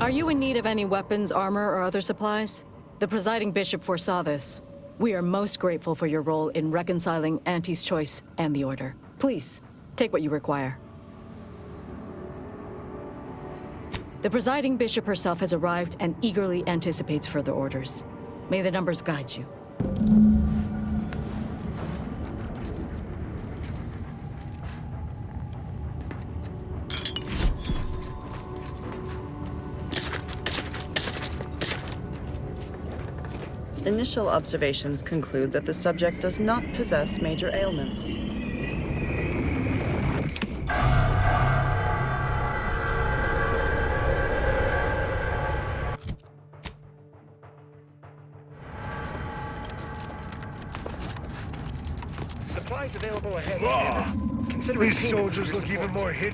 Are you in need of any weapons, armor, or other supplies? The presiding bishop foresaw this. We are most grateful for your role in reconciling Auntie's choice and the Order. Please, take what you require. The presiding bishop herself has arrived and eagerly anticipates further orders. May the numbers guide you. Initial observations conclude that the subject does not possess major ailments. Supplies available ahead. Considering These soldiers look even more hit.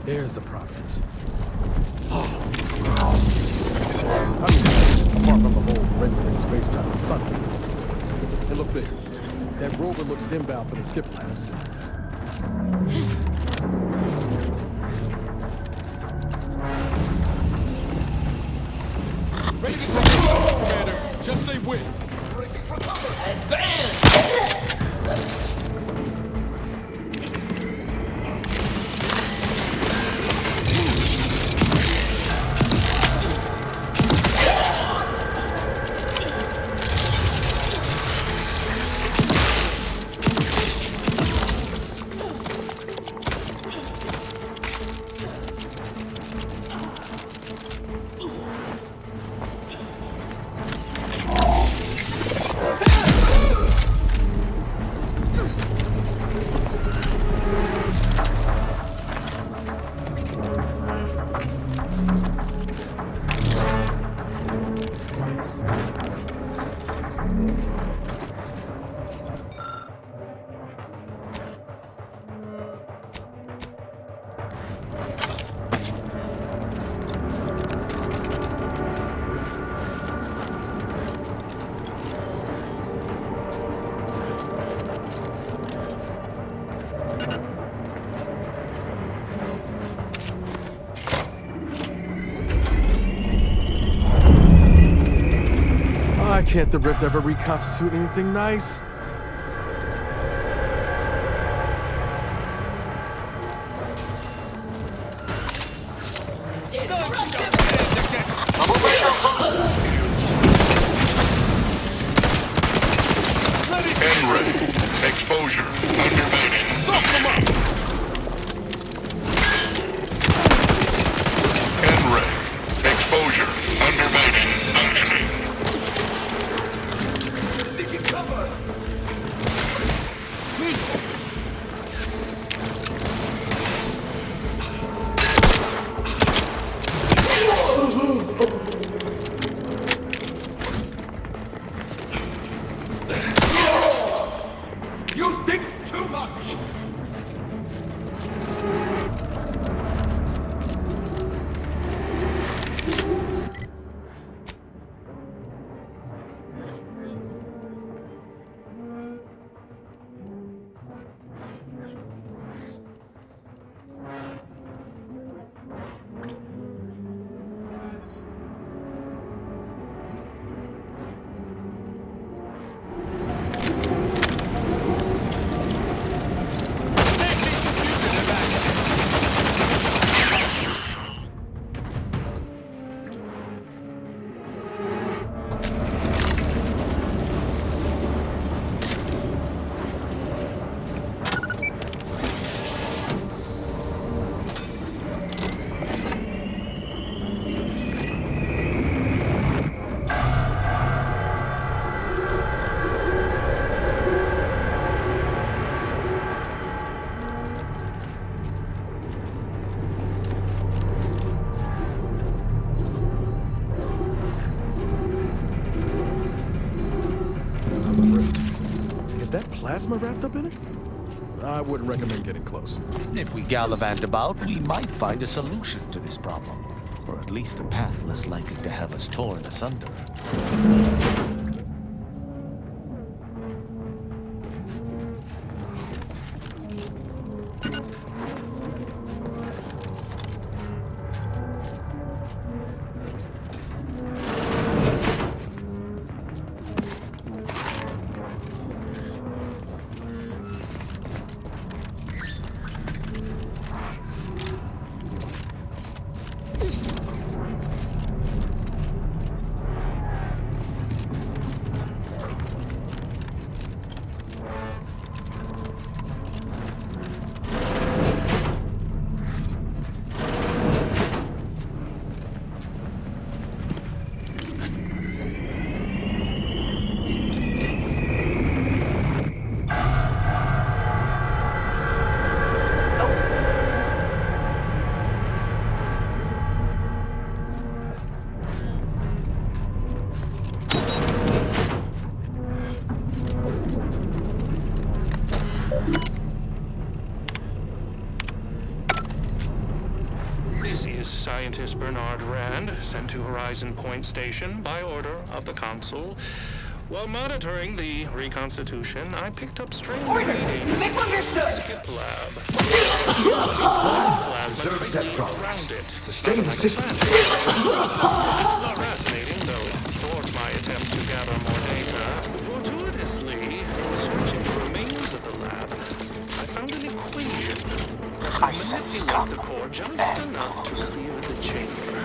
There's the Providence. I mean, apart from the whole rendering space-time is subtle. And look there. That rover looks inbound for the skip labs. Ready to take control, Commander. Just say when. Advance! Why can't the Rift ever reconstitute anything nice? Exposure. Undermining. N-ray. Exposure. Undermining. Functioning. Taking cover! plasma wrapped up in it? I wouldn't recommend getting close. If we gallivant about, we might find a solution to this problem. Or at least a path less likely to have us torn asunder. This is Scientist Bernard Rand, sent to Horizon Point Station by order of the Council. While monitoring the reconstitution, I picked up strange readings. Misunderstood! Skip lab. Observe set progress. Around it. Sustain the system. Not fascinating, though it thwarts my attempts to gather more data. Fortuitously, in searching the remains of the lab, I found an equation that could manipulate the core just enough to clear the chamber.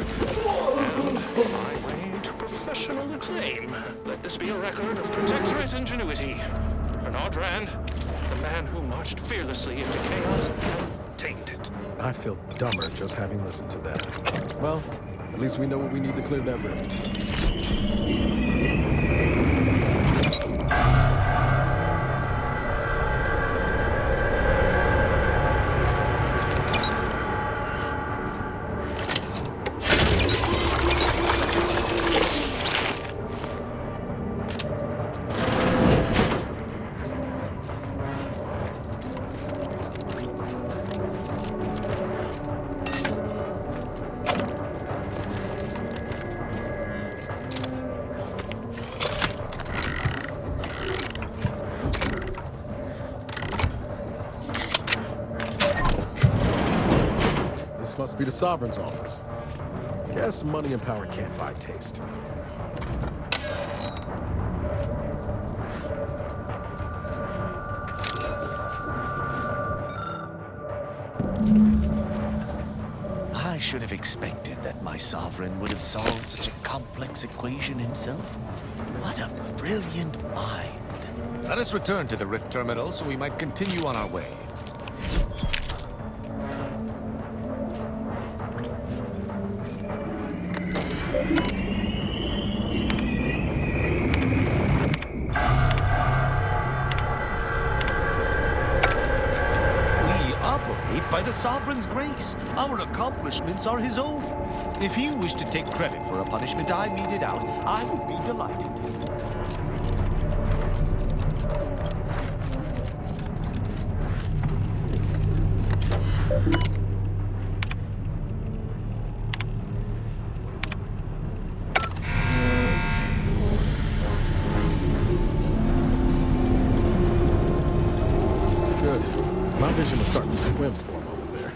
And my way to professional acclaim. Let this be a record of Protectorate ingenuity. Bernard Rand, the man who marched fearlessly into chaos and tamed it. I feel dumber just having listened to that. Well, at least we know what we need to clear that rift. This must be the Sovereign's office. Guess money and power can't buy taste. I should have expected that my sovereign would have solved such a complex equation himself. What a brilliant mind. Let us return to the Rift Terminal so we might continue on our way. By the Sovereign's grace, our accomplishments are his own. If you wish to take credit for a punishment I meted out, I would be delighted. Good. My vision is starting to swim for him over there.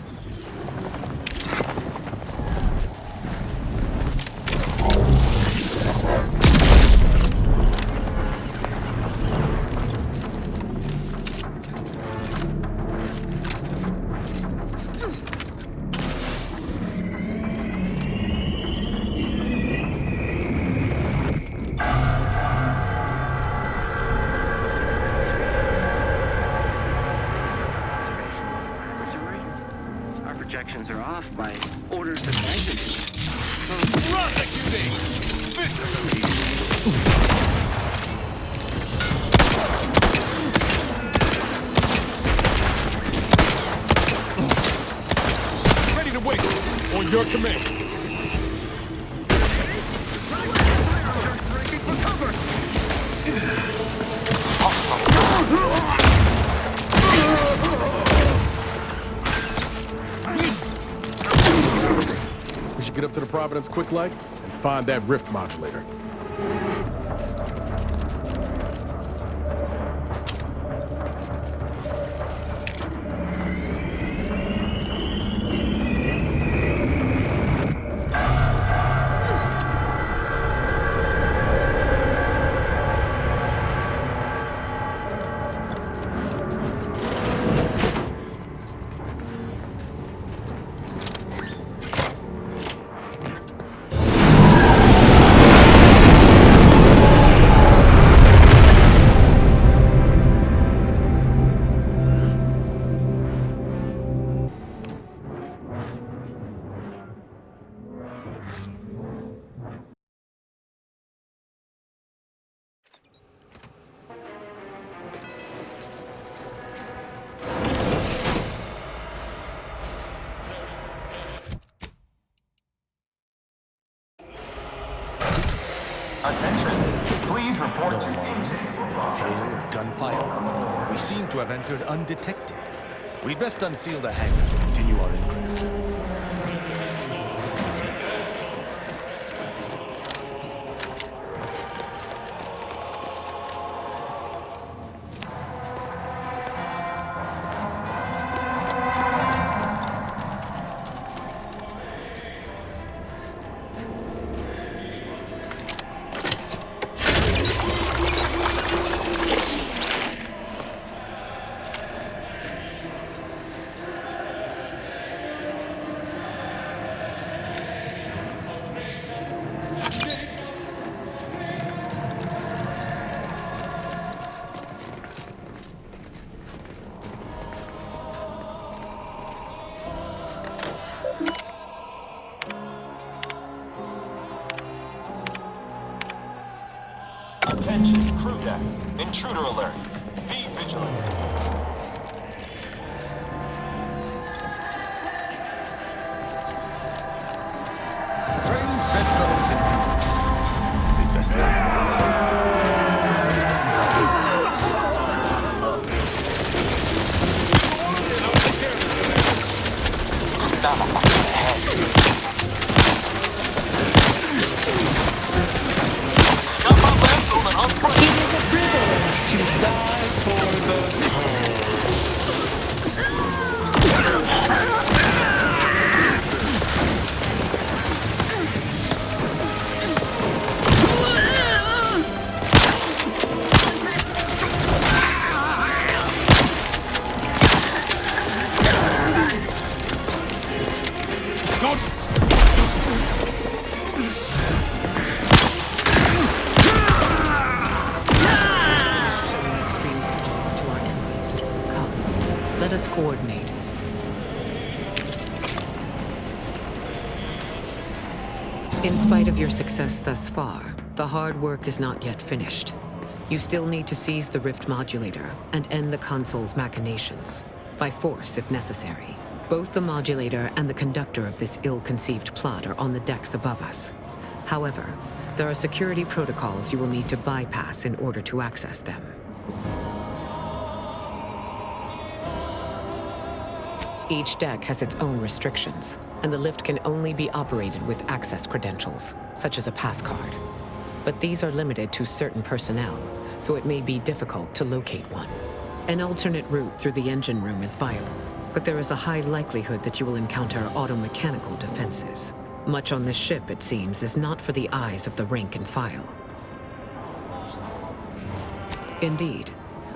Projections are off by orders of magnitude. Prosecuting! Victory! Ready to wait. On your command. Breaking for cover! you get up to the Providence quick like and find that rift modulator. Attention, please report to intake processing. With gunfire, we seem to have entered undetected. We'd best unseal the hangar to continue our ingress. Attention, crew deck. Intruder alert. Be vigilant. Strange bedfellows indeed. We'd best Let us coordinate. In spite of your success thus far, the hard work is not yet finished. You still need to seize the rift modulator and end the console's machinations, by force if necessary. Both the modulator and the conductor of this ill-conceived plot are on the decks above us. However, there are security protocols you will need to bypass in order to access them. Each deck has its own restrictions, and the lift can only be operated with access credentials, such as a pass card. But these are limited to certain personnel, so it may be difficult to locate one. An alternate route through the engine room is viable, but there is a high likelihood that you will encounter automechanical defenses. Much on this ship, it seems, is not for the eyes of the rank and file. Indeed.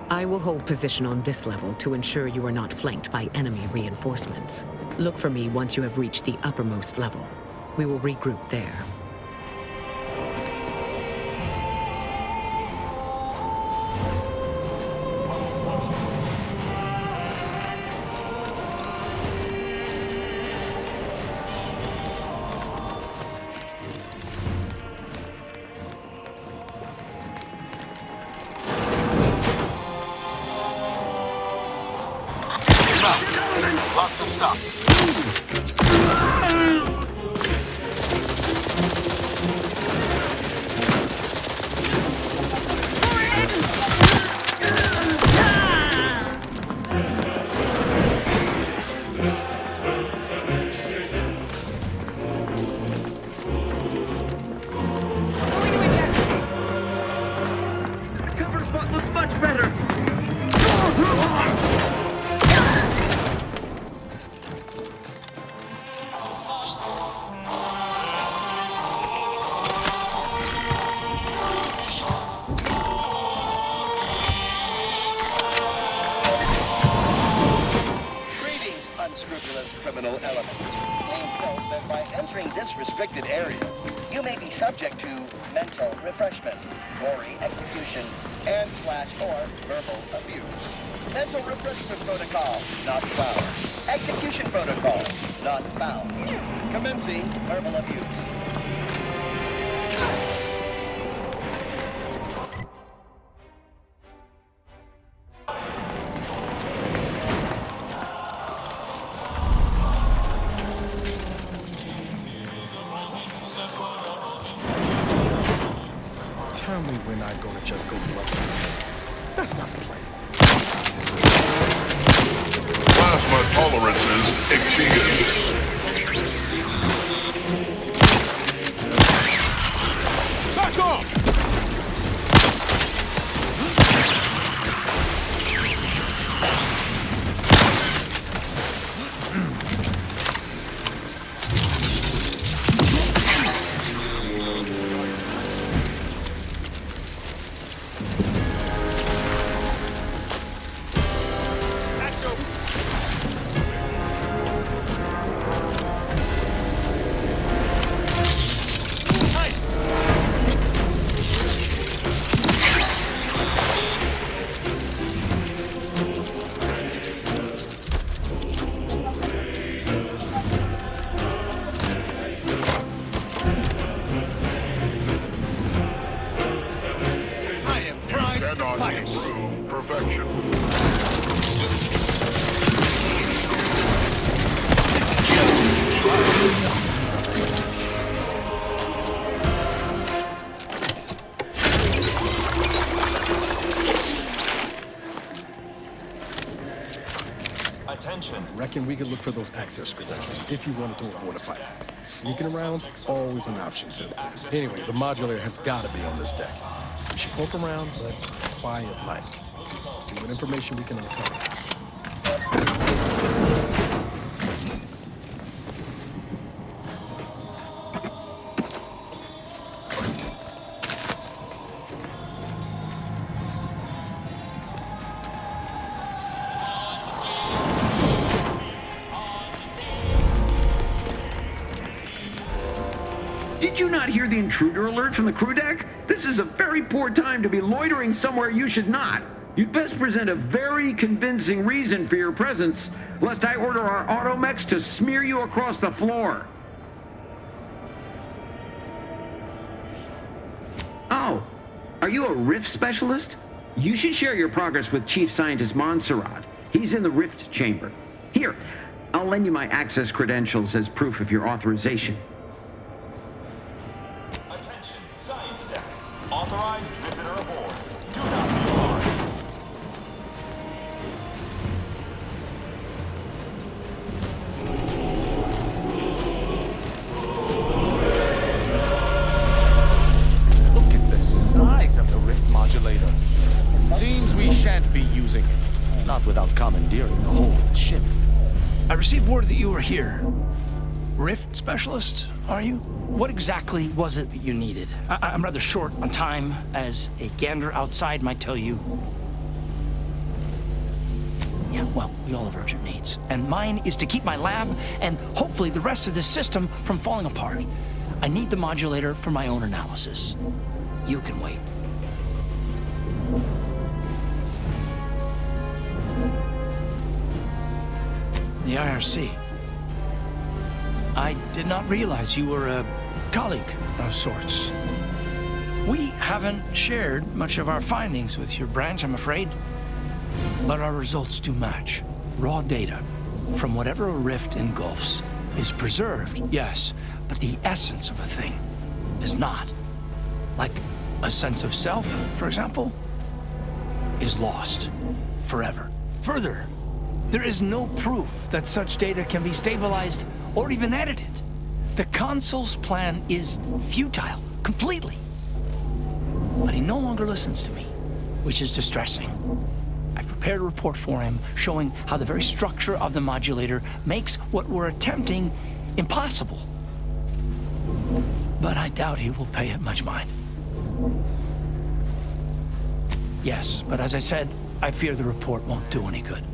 I will hold position on this level to ensure you are not flanked by enemy reinforcements. Look for me once you have reached the uppermost level. We will regroup there. Lots of stuff. Please note that by entering this restricted area, you may be subject to mental refreshment, gory execution, and /or verbal abuse. Mental refreshment protocol, not found. Execution protocol, not found. Commencing verbal abuse. Tell me we're not gonna just go low. That's not the plan. Plasma tolerances exceeded. Back off! Cannot improve perfection. Attention. Reckon we could look for those access credentials if you wanted to avoid a fight. Sneaking around's always an option too. Anyway, the modulator has got to be on this deck. We should poke around, but quiet like. See what information we can uncover. Did you not hear the intruder alert from the crew deck? This is a very poor time to be loitering somewhere you should not. You'd best present a very convincing reason for your presence, lest I order our automechs to smear you across the floor. Oh, are you a rift specialist? You should share your progress with Chief Scientist Montserrat. He's in the rift chamber. Here, I'll lend you my access credentials as proof of your authorization. Attention, science deck. Authorized visitor aboard. Do not be alarmed. Look at the size of the rift modulator. Seems we shan't be using it. Not without commandeering the whole of the ship. I received word that you were here. Rift specialist, are you? What exactly was it that you needed? I'm rather short on time, as a gander outside might tell you. Yeah, well, we all have urgent needs. And mine is to keep my lab and hopefully the rest of this system from falling apart. I need the modulator for my own analysis. You can wait. The IRC. I did not realize you were a colleague of sorts. We haven't shared much of our findings with your branch, I'm afraid. But our results do match. Raw data from whatever a rift engulfs is preserved, yes, but the essence of a thing is not. Like a sense of self, for example, is lost forever. Further, there is no proof that such data can be stabilized or even edited. The Consul's plan is futile, completely. But he no longer listens to me, which is distressing. I've prepared a report for him showing how the very structure of the modulator makes what we're attempting impossible. But I doubt he will pay it much mind. Yes, but as I said, I fear the report won't do any good.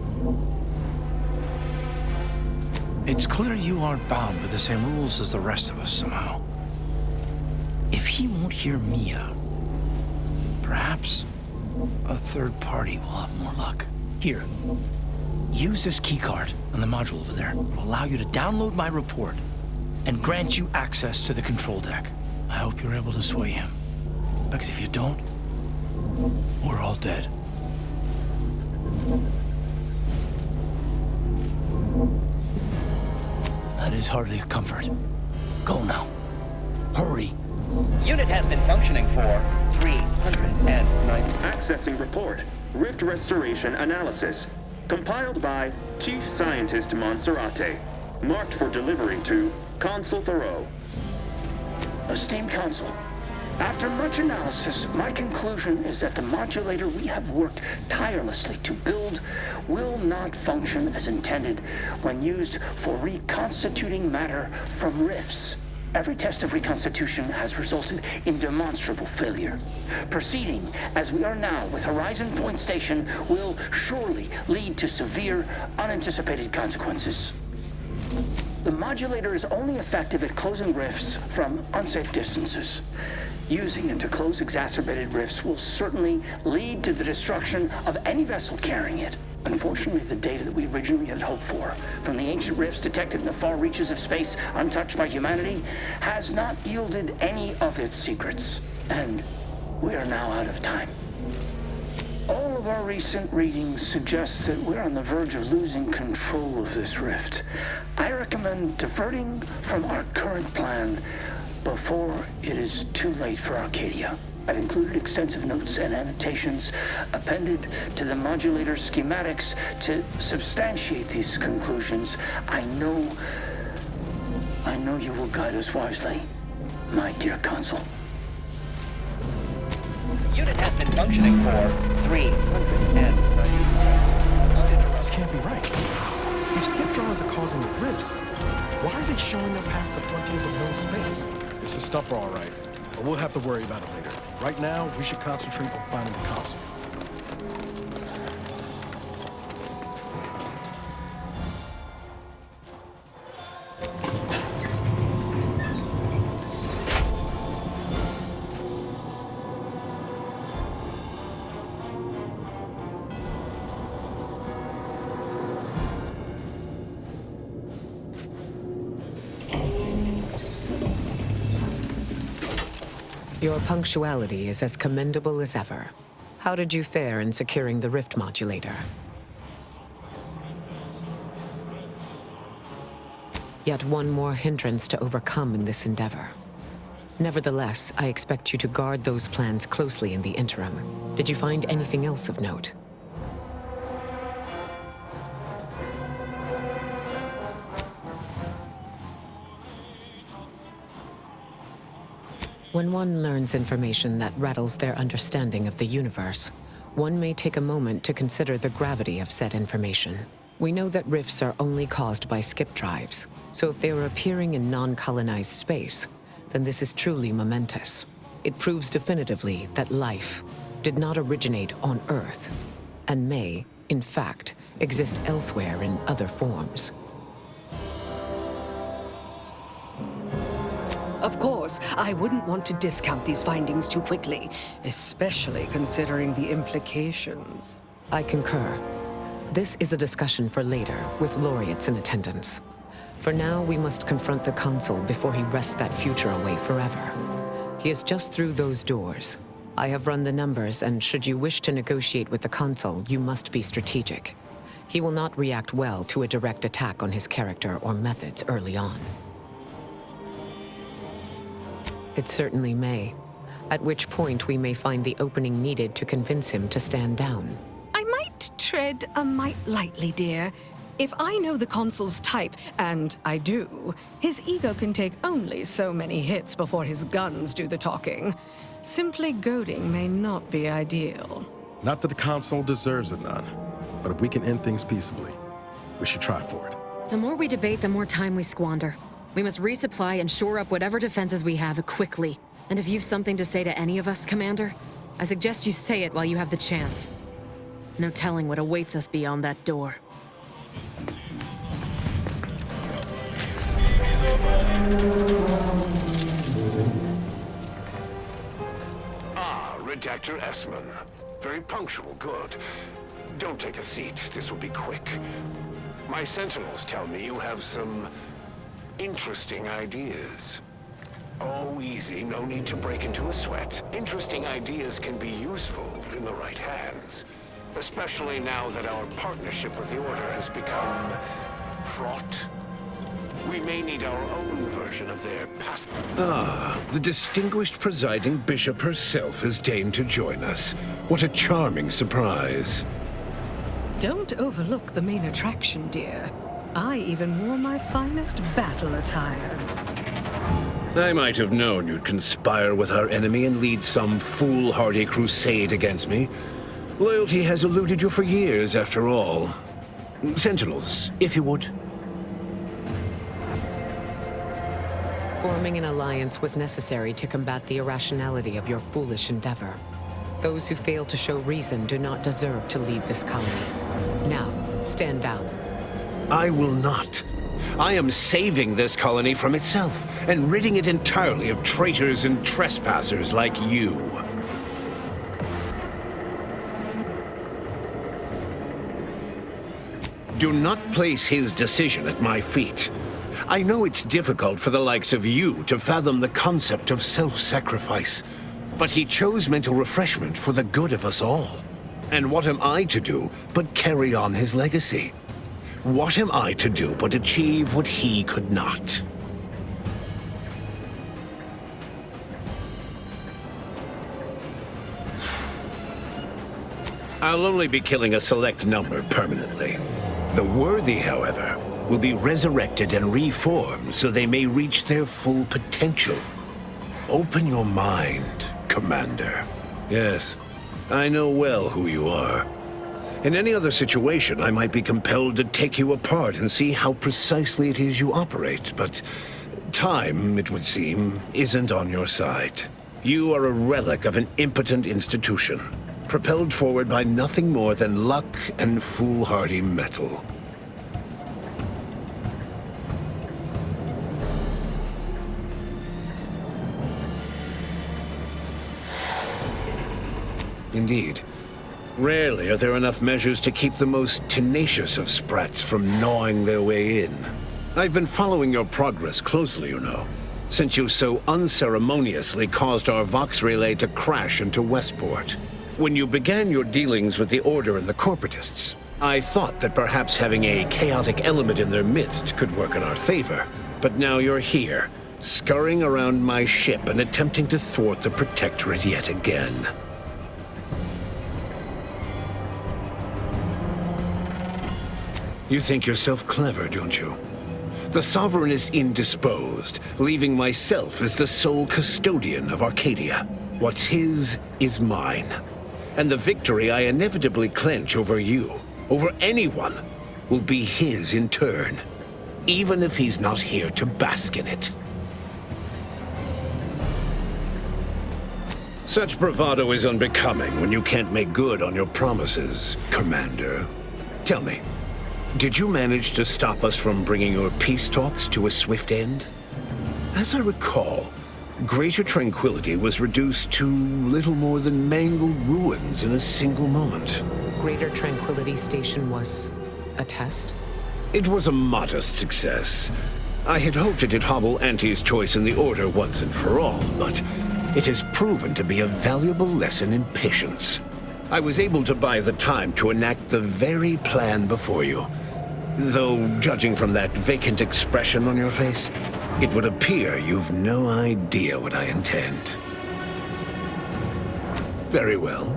It's clear you aren't bound by the same rules as the rest of us somehow. If he won't hear me out, perhaps a third party will have more luck. Here, use this keycard on the module over there. It will allow you to download my report and grant you access to the control deck. I hope you're able to sway him. Because if you don't, we're all dead. That is hardly a comfort. Go now. Hurry. Unit has been functioning for 309. Accessing report. Rift restoration analysis. Compiled by Chief Scientist Monserrate. Marked for delivery to Consul Thoreau. Esteemed Consul, after much analysis, my conclusion is that the modulator we have worked tirelessly to build will not function as intended when used for reconstituting matter from rifts. Every test of reconstitution has resulted in demonstrable failure. Proceeding as we are now with Horizon Point Station will surely lead to severe, unanticipated consequences. The modulator is only effective at closing rifts from unsafe distances. Using it to close exacerbated rifts will certainly lead to the destruction of any vessel carrying it. Unfortunately, the data that we originally had hoped for from the ancient rifts detected in the far reaches of space untouched by humanity has not yielded any of its secrets. And we are now out of time. All of our recent readings suggest that we're on the verge of losing control of this rift. I recommend diverting from our current plan before it is too late for Arcadia. I've included extensive notes and annotations appended to the modulator schematics to substantiate these conclusions. I know you will guide us wisely, my dear Consul. Unit has been functioning for 390 seconds. This can't be right. If skip drives are causing the rifts, why are they showing up past the frontiers of known space? This is stuff all right, but we'll have to worry about it later. Right now, we should concentrate on finding the console. Your punctuality is as commendable as ever. How did you fare in securing the rift modulator? Yet one more hindrance to overcome in this endeavor. Nevertheless, I expect you to guard those plans closely in the interim. Did you find anything else of note? When one learns information that rattles their understanding of the universe, one may take a moment to consider the gravity of said information. We know that rifts are only caused by skip drives, so if they are appearing in non-colonized space, then this is truly momentous. It proves definitively that life did not originate on Earth, and may, in fact, exist elsewhere in other forms. Of course, I wouldn't want to discount these findings too quickly, especially considering the implications. I concur. This is a discussion for later, with laureates in attendance. For now, we must confront the Consul before he wrests that future away forever. He is just through those doors. I have run the numbers, and should you wish to negotiate with the Consul, you must be strategic. He will not react well to a direct attack on his character or methods early on. It certainly may, at which point we may find the opening needed to convince him to stand down. I might tread a mite lightly, dear. If I know the Consul's type, and I do, his ego can take only so many hits before his guns do the talking. Simply goading may not be ideal. Not that the Consul deserves it, none. But if we can end things peaceably, we should try for it. The more we debate, the more time we squander. We must resupply and shore up whatever defenses we have quickly. And if you've something to say to any of us, Commander, I suggest you say it while you have the chance. No telling what awaits us beyond that door. Redactor Essman. Very punctual, good. Don't take a seat, this will be quick. My sentinels tell me you have some interesting ideas. Oh, easy, no need to break into a sweat. Interesting ideas can be useful in the right hands. Especially now that our partnership with the Order has become fraught. We may need our own version of their past. Ah, the distinguished presiding bishop herself has deigned to join us. What a charming surprise. Don't overlook the main attraction, dear. I even wore my finest battle attire. I might have known you'd conspire with our enemy and lead some foolhardy crusade against me. Loyalty has eluded you for years, after all. Sentinels, if you would. Forming an alliance was necessary to combat the irrationality of your foolish endeavor. Those who fail to show reason do not deserve to lead this colony. Now, stand down. I will not. I am saving this colony from itself and ridding it entirely of traitors and trespassers like you. Do not place his decision at my feet. I know it's difficult for the likes of you to fathom the concept of self-sacrifice, but he chose mental refreshment for the good of us all. And what am I to do but carry on his legacy? What am I to do but achieve what he could not? I'll only be killing a select number permanently. The worthy, however, will be resurrected and reformed so they may reach their full potential. Open your mind, Commander. Yes, I know well who you are. In any other situation, I might be compelled to take you apart and see how precisely it is you operate, but time, it would seem, isn't on your side. You are a relic of an impotent institution, propelled forward by nothing more than luck and foolhardy metal. Indeed. Rarely are there enough measures to keep the most tenacious of sprats from gnawing their way in. I've been following your progress closely, you know, since you so unceremoniously caused our Vox relay to crash into Westport. When you began your dealings with the Order and the Corporatists, I thought that perhaps having a chaotic element in their midst could work in our favor. But now you're here, scurrying around my ship and attempting to thwart the Protectorate yet again. You think yourself clever, don't you? The Sovereign is indisposed, leaving myself as the sole custodian of Arcadia. What's his is mine. And the victory I inevitably clench over you, over anyone, will be his in turn, even if he's not here to bask in it. Such bravado is unbecoming when you can't make good on your promises, Commander. Tell me, did you manage to stop us from bringing your peace talks to a swift end? As I recall, Greater Tranquility was reduced to little more than mangled ruins in a single moment. Greater Tranquility Station was a test? It was a modest success. I had hoped it'd hobble Auntie's choice in the Order once and for all, but it has proven to be a valuable lesson in patience. I was able to buy the time to enact the very plan before you. Though, judging from that vacant expression on your face, it would appear you've no idea what I intend. Very well.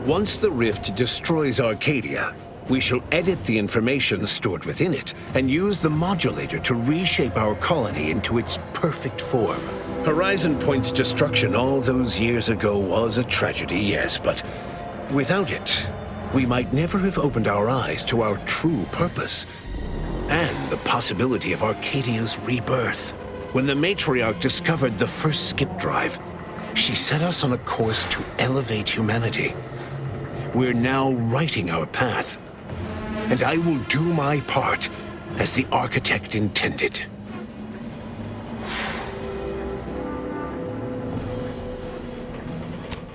Once the rift destroys Arcadia, we shall edit the information stored within it and use the modulator to reshape our colony into its perfect form. Horizon Point's destruction all those years ago was a tragedy, yes, but without it, we might never have opened our eyes to our true purpose and the possibility of Arcadia's rebirth. When the matriarch discovered the first skip drive, she set us on a course to elevate humanity. We're now writing our path, and I will do my part as the architect intended.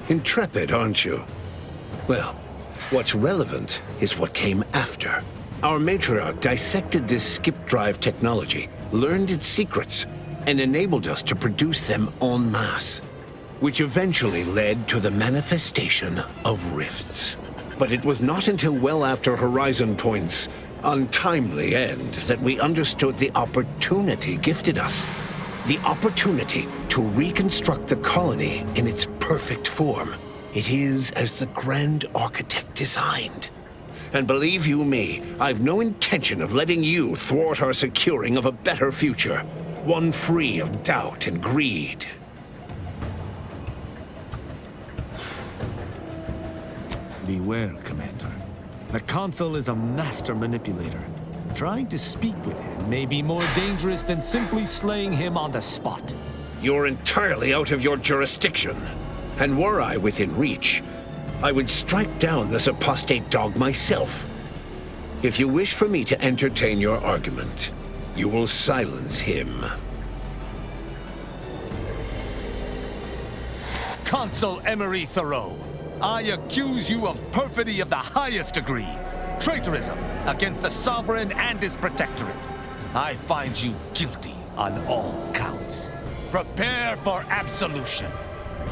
Intrepid, aren't you? Well, what's relevant is what came after. Our matriarch dissected this skip drive technology, learned its secrets, and enabled us to produce them en masse, which eventually led to the manifestation of rifts. But it was not until well after Horizon Point's untimely end that we understood the opportunity gifted us. The opportunity to reconstruct the colony in its perfect form. It is as the Grand Architect designed. And believe you me, I've no intention of letting you thwart our securing of a better future, one free of doubt and greed. Beware, Commander. The Consul is a master manipulator. Trying to speak with him may be more dangerous than simply slaying him on the spot. You're entirely out of your jurisdiction. And were I within reach, I would strike down this apostate dog myself. If you wish for me to entertain your argument, you will silence him. Consul Emery Thoreau, I accuse you of perfidy of the highest degree. Traitorism against the Sovereign and his Protectorate. I find you guilty on all counts. Prepare for absolution.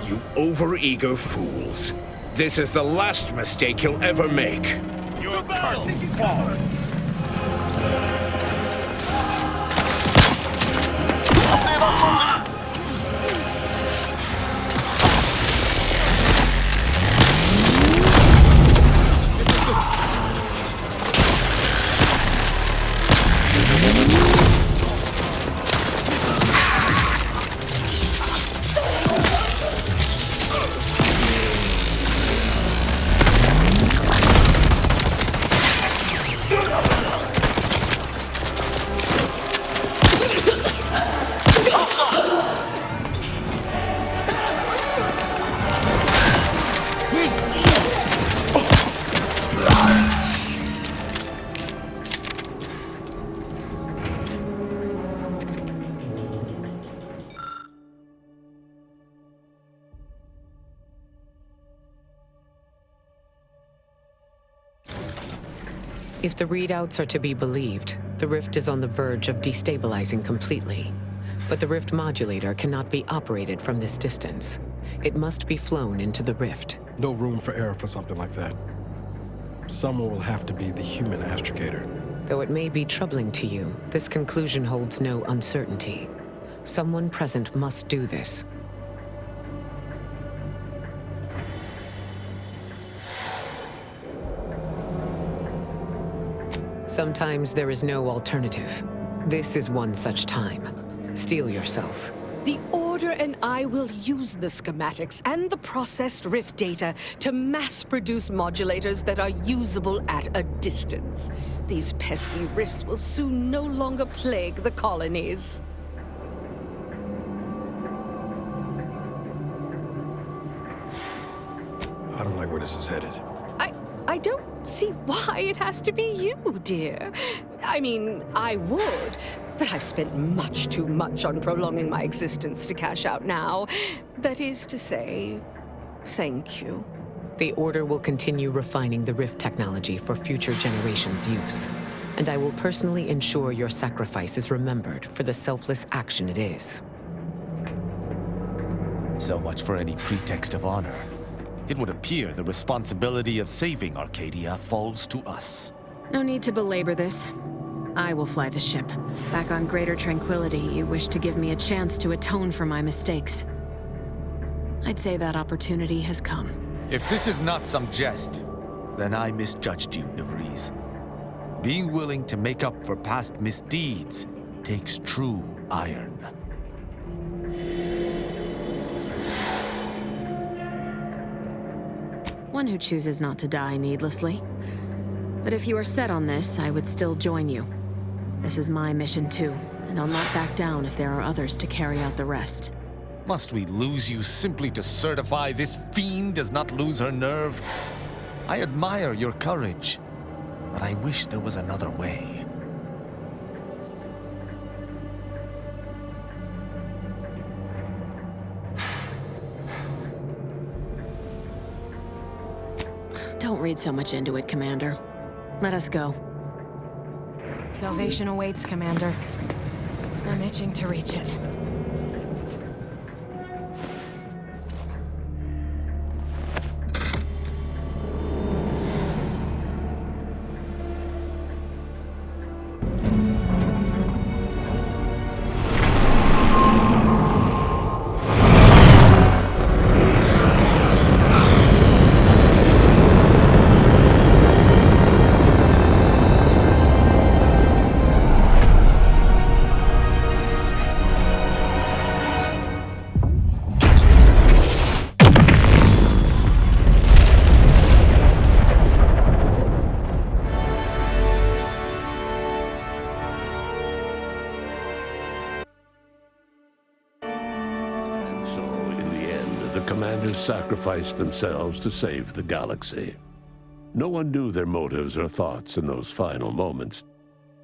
You overeager fools. This is the last mistake you'll ever make. Your curtain falls. If the readouts are to be believed, the rift is on the verge of destabilizing completely. But the rift modulator cannot be operated from this distance. It must be flown into the rift. No room for error for something like that. Someone will have to be the human astrogator. Though it may be troubling to you, this conclusion holds no uncertainty. Someone present must do this. Sometimes there is no alternative. This is one such time. Steel yourself. The Order and I will use the schematics and the processed rift data to mass-produce modulators that are usable at a distance. These pesky rifts will soon no longer plague the colonies. I don't like where this is headed. I don't see why it has to be you, dear. I mean, I would, but I've spent much too much on prolonging my existence to cash out now. That is to say, thank you. The Order will continue refining the rift technology for future generations' use. And I will personally ensure your sacrifice is remembered for the selfless action it is. So much for any pretext of honor. It would appear the responsibility of saving Arcadia falls to us. No need to belabor this. I will fly the ship. Back on Greater Tranquility, you wish to give me a chance to atone for my mistakes. I'd say that opportunity has come. If this is not some jest, then I misjudged you, De Vries. Being willing to make up for past misdeeds takes true iron. One who chooses not to die needlessly. But if you are set on this, I would still join you. This is my mission too, and I'll not back down if there are others to carry out the rest. Must we lose you simply to certify this fiend does not lose her nerve? I admire your courage, but I wish there was another way. Don't read so much into it, Commander. Let us go. Salvation awaits, Commander. I'm itching to reach it. Sacrificed themselves to save the galaxy. No one knew their motives or thoughts in those final moments,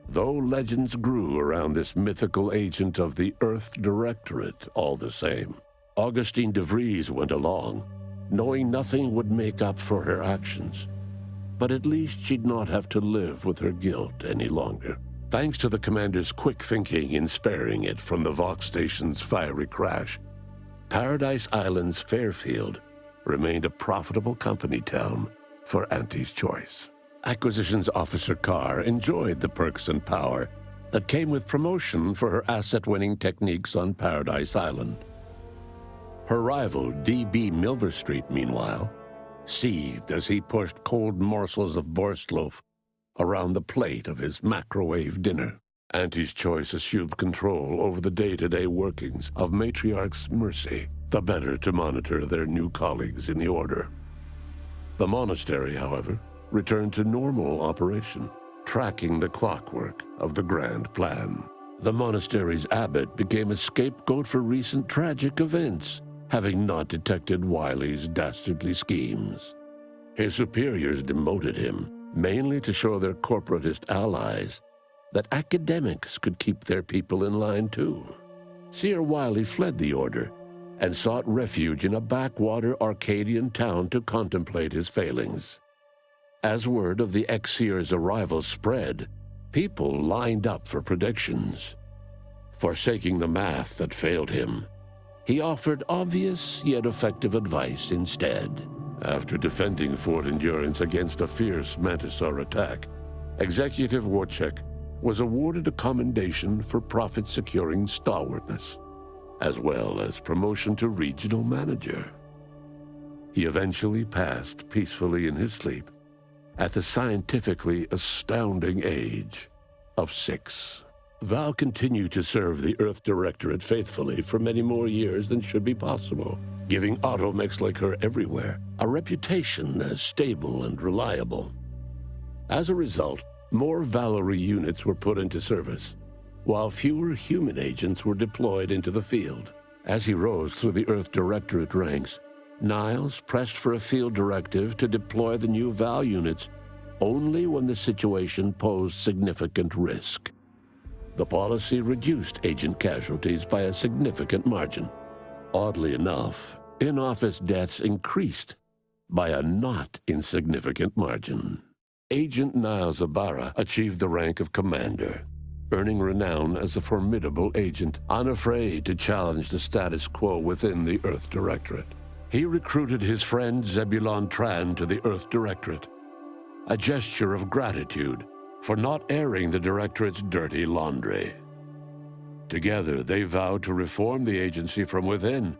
though legends grew around this mythical agent of the Earth Directorate all the same. Augustine de Vries went along, knowing nothing would make up for her actions, but at least she'd not have to live with her guilt any longer. Thanks to the commander's quick thinking in sparing it from the Vox station's fiery crash, Paradise Island's Fairfield remained a profitable company town for Auntie's Choice. Acquisitions Officer Carr enjoyed the perks and power that came with promotion for her asset-winning techniques on Paradise Island. Her rival, D.B. Milverstreet, meanwhile, seethed as he pushed cold morsels of borsloaf around the plate of his microwave dinner. Auntie's Choice assumed control over the day-to-day workings of Matriarch's Mercy, the better to monitor their new colleagues in the Order. The monastery, however, returned to normal operation, tracking the clockwork of the grand plan. The monastery's abbot became a scapegoat for recent tragic events, having not detected Wiley's dastardly schemes. His superiors demoted him, mainly to show their corporatist allies that academics could keep their people in line too. Seer Wiley fled the Order and sought refuge in a backwater Arcadian town to contemplate his failings. As word of the ex-seer's arrival spread, people lined up for predictions. Forsaking the math that failed him, he offered obvious yet effective advice instead. After defending Fort Endurance against a fierce Mantisaur attack, Executive Warchek was awarded a commendation for profit-securing stalwartness, as well as promotion to regional manager. He eventually passed peacefully in his sleep at the scientifically astounding age of 6. Val continued to serve the Earth Directorate faithfully for many more years than should be possible, giving automechs like her everywhere a reputation as stable and reliable. As a result, more Valerie units were put into service, while fewer human agents were deployed into the field. As he rose through the Earth Directorate ranks, Niles pressed for a field directive to deploy the new Val units only when the situation posed significant risk. The policy reduced agent casualties by a significant margin. Oddly enough, in-office deaths increased by a not insignificant margin. Agent Niles Ibarra achieved the rank of commander, earning renown as a formidable agent, unafraid to challenge the status quo within the Earth Directorate. He recruited his friend Zebulon Tran to the Earth Directorate, a gesture of gratitude for not airing the Directorate's dirty laundry. Together, they vowed to reform the agency from within,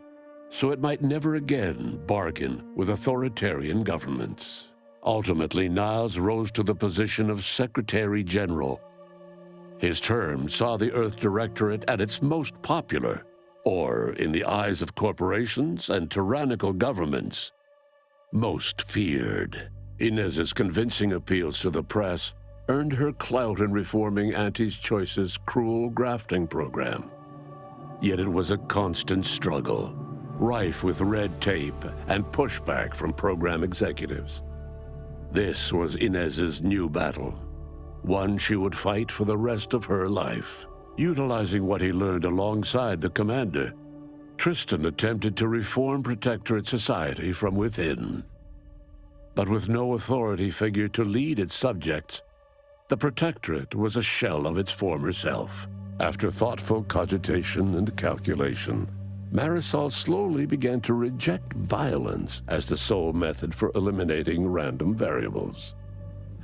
so it might never again bargain with authoritarian governments. Ultimately, Niles rose to the position of Secretary General. His term saw the Earth Directorate at its most popular, or, in the eyes of corporations and tyrannical governments, most feared. Inez's convincing appeals to the press earned her clout in reforming Auntie's Choice's cruel grafting program. Yet it was a constant struggle, rife with red tape and pushback from program executives. This was Inez's new battle, one she would fight for the rest of her life. Utilizing what he learned alongside the commander, Tristan attempted to reform Protectorate society from within. But with no authority figure to lead its subjects, the Protectorate was a shell of its former self. After thoughtful cogitation and calculation, Marisol slowly began to reject violence as the sole method for eliminating random variables.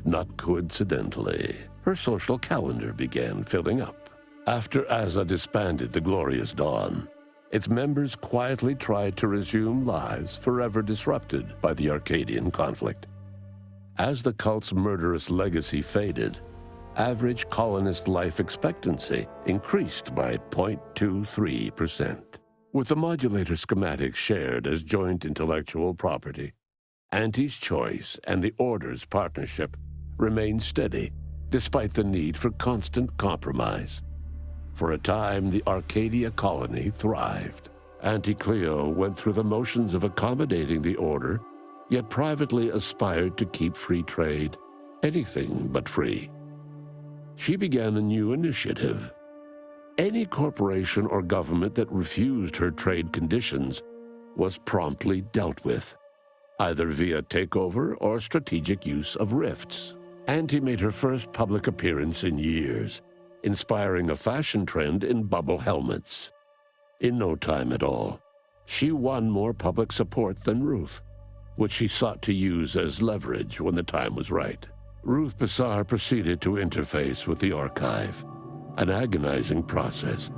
Not coincidentally, her social calendar began filling up. After Azza disbanded the Glorious Dawn, its members quietly tried to resume lives forever disrupted by the Arcadian conflict. As the cult's murderous legacy faded, average colonist life expectancy increased by 0.23%. With the modulator schematics shared as joint intellectual property, Auntie's Choice and the Order's partnership remained steady, despite the need for constant compromise. For a time, the Arcadia colony thrived. Auntie Cleo went through the motions of accommodating the Order, yet privately aspired to keep free trade anything but free. She began a new initiative. Any corporation or government that refused her trade conditions was promptly dealt with, either via takeover or strategic use of rifts. Auntie made her first public appearance in years, inspiring a fashion trend in bubble helmets. In no time at all, she won more public support than Ruth, which she sought to use as leverage when the time was right. Ruth Bassar proceeded to interface with the archive, an agonizing process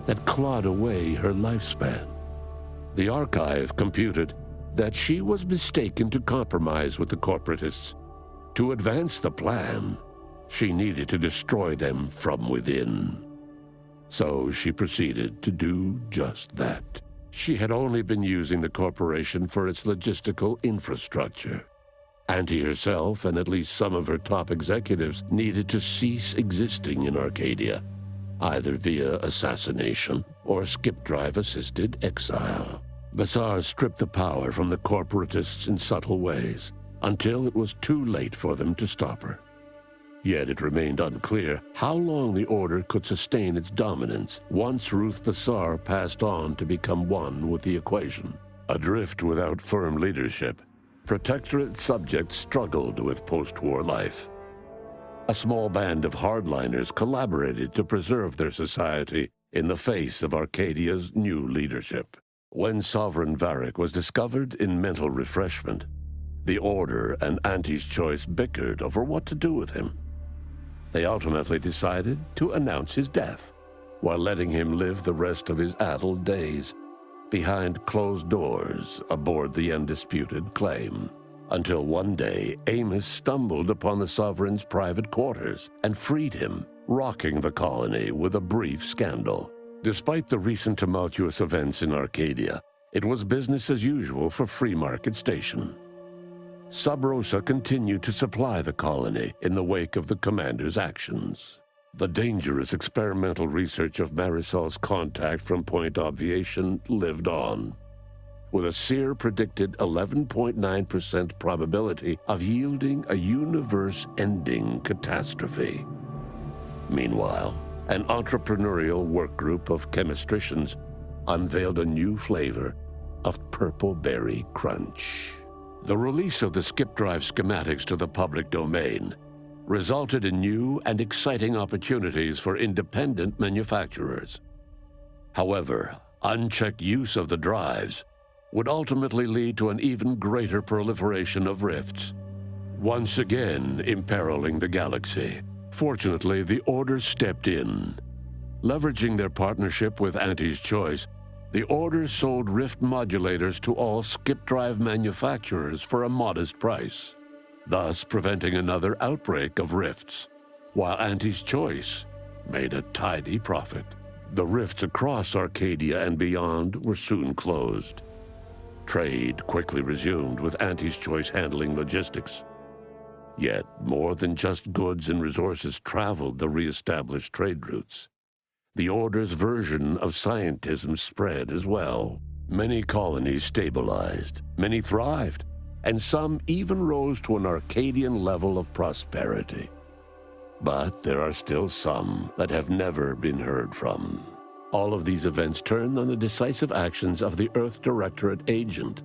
that clawed away her lifespan. The archive computed that she was mistaken to compromise with the corporatists. To advance the plan, she needed to destroy them from within. So she proceeded to do just that. She had only been using the corporation for its logistical infrastructure. Auntie herself and at least some of her top executives needed to cease existing in Arcadia, either via assassination or skip-drive-assisted exile. Bassar stripped the power from the corporatists in subtle ways, until it was too late for them to stop her. Yet it remained unclear how long the Order could sustain its dominance once Ruth Bassar passed on to become one with the equation. Adrift without firm leadership, Protectorate subjects struggled with post-war life. A small band of hardliners collaborated to preserve their society in the face of Arcadia's new leadership. When Sovereign Varric was discovered in mental refreshment, the Order and Auntie's Choice bickered over what to do with him. They ultimately decided to announce his death, while letting him live the rest of his addled days behind closed doors aboard the undisputed claim. Until one day, Amos stumbled upon the Sovereign's private quarters and freed him, rocking the colony with a brief scandal. Despite the recent tumultuous events in Arcadia, it was business as usual for Free Market Station. Sub Rosa continued to supply the colony in the wake of the commander's actions. The dangerous experimental research of Marisol's contact from Point Obviation lived on, with a Seer predicted 11.9% probability of yielding a universe-ending catastrophe. Meanwhile, an entrepreneurial work group of chemistricians unveiled a new flavor of Purple Berry Crunch. The release of the skip drive schematics to the public domain resulted in new and exciting opportunities for independent manufacturers. However, unchecked use of the drives would ultimately lead to an even greater proliferation of rifts, once again imperiling the galaxy. Fortunately, the Order stepped in. Leveraging their partnership with Auntie's Choice, the Order sold rift modulators to all skip drive manufacturers for a modest price, thus preventing another outbreak of rifts, while Auntie's Choice made a tidy profit. The rifts across Arcadia and beyond were soon closed. Trade quickly resumed, with Auntie's Choice handling logistics. Yet, more than just goods and resources traveled the re-established trade routes. The Order's version of scientism spread as well. Many colonies stabilized, many thrived, and some even rose to an Arcadian level of prosperity. But there are still some that have never been heard from. All of these events turned on the decisive actions of the Earth Directorate agent,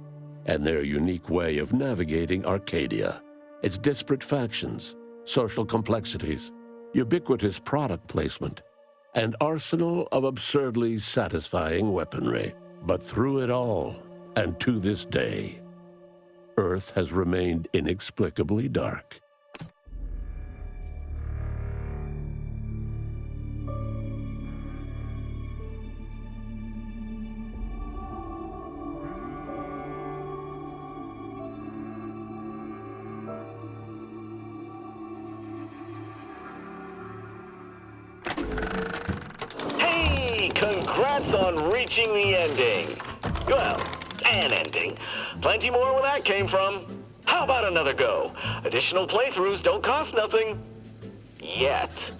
and their unique way of navigating Arcadia. Its disparate factions, social complexities, ubiquitous product placement, and arsenal of absurdly satisfying weaponry. But through it all, and to this day, Earth has remained inexplicably dark. Hey, congrats on reaching the ending. Well, an ending. Plenty more where that came from. How about another go? Additional playthroughs don't cost nothing. Yet.